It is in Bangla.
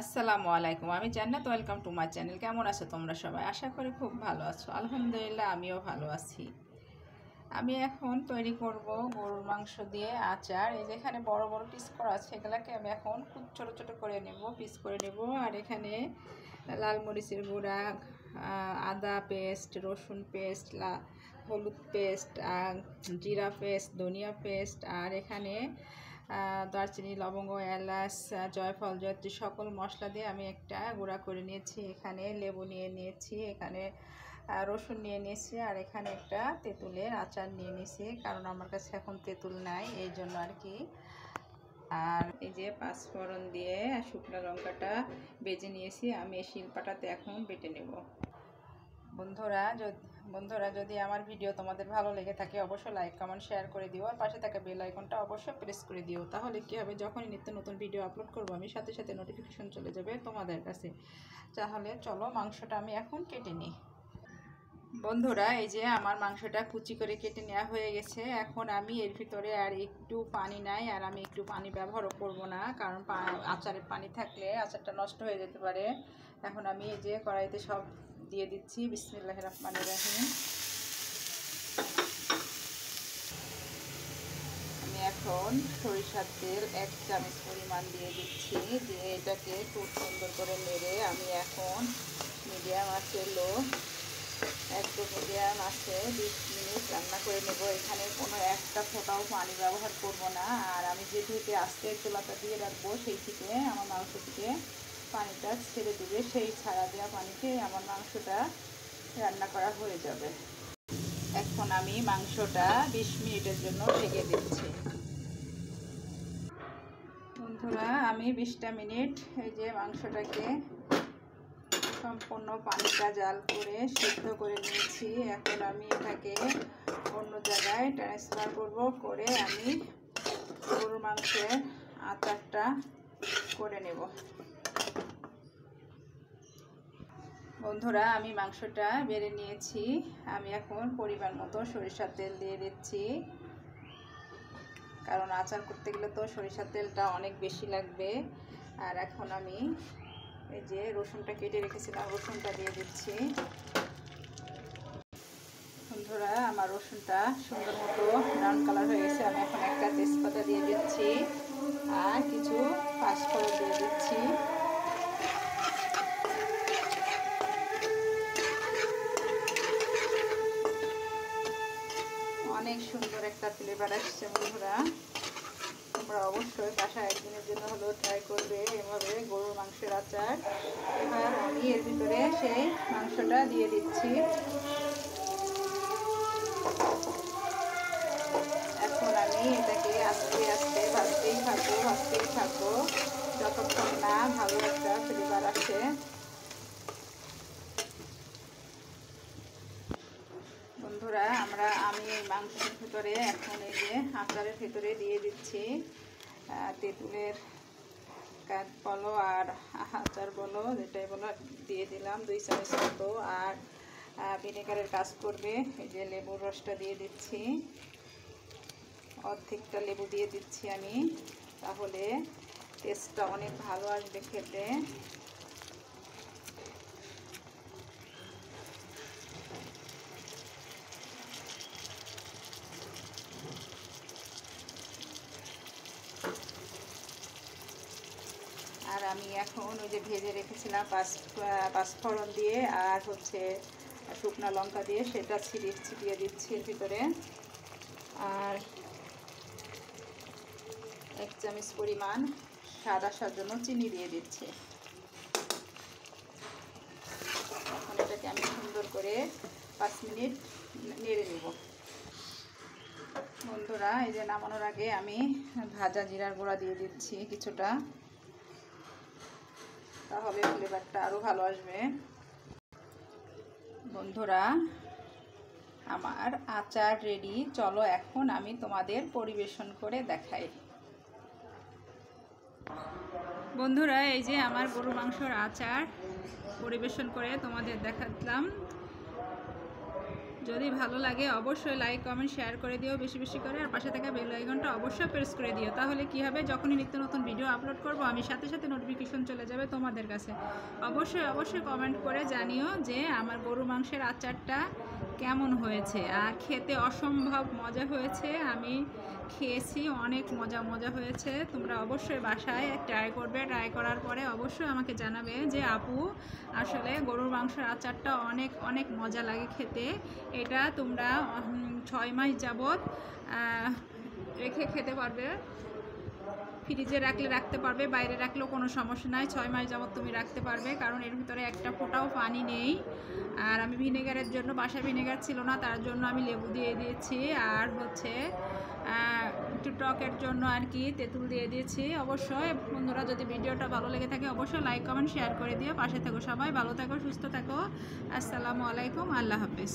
আসসালামু আলাইকুম। আমি জান্নাত। Welcome to my channel. কেমন আছো তোমরা সবাই? আশা করি খুব ভালো আছো। আলহামদুলিল্লাহ আমিও ভালো আছি। আমি এখন তৈরি করব গরুর মাংস দিয়ে আচার। এই যেখানে বড় বড় পিস করা আছে সেগুলোকে আমি এখন খুব ছোট ছোট করে নেব, পিস করে নেব। আর এখানে লাল মরিচের গুঁড়া, আদা পেস্ট, রসুন পেস্ট, হলুদ পেস্ট, জিরা পেস্ট, ধনিয়া পেস্ট, আর এখানে দারচিনি, লবঙ্গ, এলাচ, জয়ফল, জয়ত্রী সকল মশলা দিয়ে আমি একটা গুঁড়া করে নিয়েছি। এখানে লেবু নিয়ে নিয়েছি, এখানে রসুন নিয়ে নিয়েছি, আর এখানে একটা তেঁতুলের আচার নিয়ে নিয়েছি, কারণ আমার কাছে এখন তেঁতুল নাই এই জন্য আর কি। আর এই যে পাঁচফোড়ন দিয়ে শুকনো লঙ্কাটা বেজে নিয়েছি। আমি এই শিলপাটাতে এখন বেটে নেব। বন্ধুরা যদি আমার ভিডিও তোমাদের ভালো লেগে থাকে অবশ্যই লাইক, কমেন্ট, শেয়ার করে দিও। আর পাশে থাকা বেল আইকনটা অবশ্যই প্রেস করে দিও। তাহলে কী হবে, যখনই নিত্য নতুন ভিডিও আপলোড করব আমি সাথে সাথে নোটিফিকেশন চলে যাবে তোমাদের কাছে। তাহলে চলো মাংসটা আমি এখন কেটে নিই। বন্ধুরা এই যে আমার মাংসটা কুচি করে কেটে নেওয়া হয়ে গেছে। এখন আমি এর ভিতরে আর একটু পানি নাই, আর আমি একটু পানি ব্যবহারও করব না, কারণ আচারের পানি থাকলে আচারটা নষ্ট হয়ে যেতে পারে। এখন আমি এই যে কড়াইতে সব দিয়ে দিচ্ছি। বিসমিল্লাহির রহমানির রহিম। আমি এখন সরিষার তেল 1 চামচ পরিমাণ দিয়ে দিচ্ছি। দিয়ে এটাকে খুব সুন্দর করে নেড়ে আমি এখন মিডিয়াম আছে একদম মিডিয়াম আছে 20 মিনিট রান্না করে নেব। এখানে কোনো একটা ফোঁটাও পানি ব্যবহার করব না। আর আমি যে ধুতে আস্তে চুলাটা দিয়ে রাখবো সেই থেকে আমার মাংস থেকে পানিটা ছেড়ে দেবে। সেই ছাড়া দেওয়া পানিতে আমার মাংসটা রান্না করা হয়ে যাবে। এখন আমি মাংসটা 20 মিনিটের জন্য ঢেকে দিচ্ছি। বন্ধুরা আমি 20টা মিনিট এই যে মাংসটাকে সম্পূর্ণ পানিটা জাল করে সিদ্ধ করে নিয়েছি। এখন আমি এটাকে অন্য জায়গায় ট্রান্সফার করে আমি গরুর মাংসের আচারটা করে নেব। বন্ধুরা আমি মাংসটা বেড়ে নিয়েছি। আমি এখন পরিমাণ মতো সরিষার তেল দিয়ে দিচ্ছি, কারণ আচার করতে গেলে তো সরিষার তেলটা অনেক বেশি লাগবে। আর এখন আমি এই যে রসুনটা কেটে রেখেছিলাম, রসুনটা দিয়ে দিচ্ছি। বন্ধুরা আমার রসুনটা সুন্দর মতো ব্রাউন কালার হয়ে গেছে। আমি এখন একটা তেজপাতা দিয়ে দিচ্ছি আর কিছু পাঁচফোড়ন দিয়ে দিচ্ছি। অনেক সুন্দর একটা ফ্লেভার আসছে। বন্ধুরা তোমরা অবশ্যই বাসায় একদিনের জন্য হলেও ট্রাই করবে এভাবে গরুর মাংসের আচার। এবার আমি এর ভিতরে সেই মাংসটা দিয়ে দিচ্ছি। এখন আমি এটাকে আস্তে আস্তে ভাজতেই থাকবো যতক্ষণ না ভালো একটা ফ্লেভার আসে। বন্ধুরা আমি এই মাংসের ভিতরে এখন এই যে আচারের ভিতরে দিয়ে দিচ্ছি তেঁতুলের কাঠ বলো আর আচার বলো, যেটাই বলো দিয়ে দিলাম 2 চামচ মতো। আর ভিনেগারের কাজ করবে এই যে লেবুর রসটা দিয়ে দিচ্ছি, অর্ধেকটা লেবু দিয়ে দিচ্ছি আমি, তাহলে টেস্টটা অনেক ভালো আসবে খেতে। আর আমি এখন ওই যে ভেজে রেখেছিলাম পাঁচফোড়ন দিয়ে আর হচ্ছে শুকনো লঙ্কা দিয়ে সেটা ছিটিয়ে দিচ্ছি এর ভিতরে। আর 1 চামচ পরিমাণ স্বাদ আসার জন্য চিনি দিয়ে দিচ্ছি। এখন এটাকে আমি সুন্দর করে 5 মিনিট নেড়ে নেব। বন্ধুরা এই যে নামানোর আগে আমি ভাজা জিরার গুঁড়া দিয়ে দিচ্ছি কিছুটা, তাহলে ফ্লেভারটা আরও ভালো আসবে। বন্ধুরা আমার আচার রেডি। চলো এখন আমি তোমাদের পরিবেশন করে দেখাই। বন্ধুরা এই যে আমার গরুর মাংসের আচার পরিবেশন করে তোমাদের দেখালাম। যদি ভালো লাগে অবশ্যই লাইক কমেন্ট শেয়ার করে দিও বেশি বেশি করে, আর পাশে থাকা বেল আইকনটা অবশ্যই প্রেস করে দিও। তাহলে কি হবে, যখনই নিত্য নতুন ভিডিও আপলোড করব আমি সাথে সাথে নোটিফিকেশন চলে যাবে তোমাদের কাছে। অবশ্যই অবশ্যই কমেন্ট করে জানিও যে আমার গরু মাংসের আচারটা কেমন হয়েছে। আর খেতে অসম্ভব মজা হয়েছে, আমি খেয়েছি, অনেক মজা হয়েছে। তোমরা অবশ্যই বাসায় ট্রাই করবে, ট্রাই করার পরে অবশ্যই আমাকে জানাবে যে আপু আসলে গরুর মাংসের আচারটা অনেক অনেক মজা লাগে খেতে। এটা তোমরা 6 মাস যাবত রেখে খেতে পারবে, ফ্রিজে রাখলে রাখতে পারবে, বাইরে রাখলেও কোনো সমস্যা নাই। 6 মাস যাবত তুমি রাখতে পারবে, কারণ এর ভিতরে একটা ফোঁটাও পানি নেই। আর আমি ভিনেগারের জন্য, বাসায় ভিনেগার ছিল না, তার জন্য আমি লেবু দিয়ে দিয়েছি। আর হচ্ছে একটু টকের জন্য আর কি তেঁতুল দিয়ে দিয়েছি। অবশ্যই বন্ধুরা যদি ভিডিওটা ভালো লেগে থাকে অবশ্যই লাইক কমেন্ট শেয়ার করে দিও। পাশে থেকো, সবাই ভালো থাকো, সুস্থ থাকো। আসসালামু আলাইকুম, আল্লাহ হাফিজ।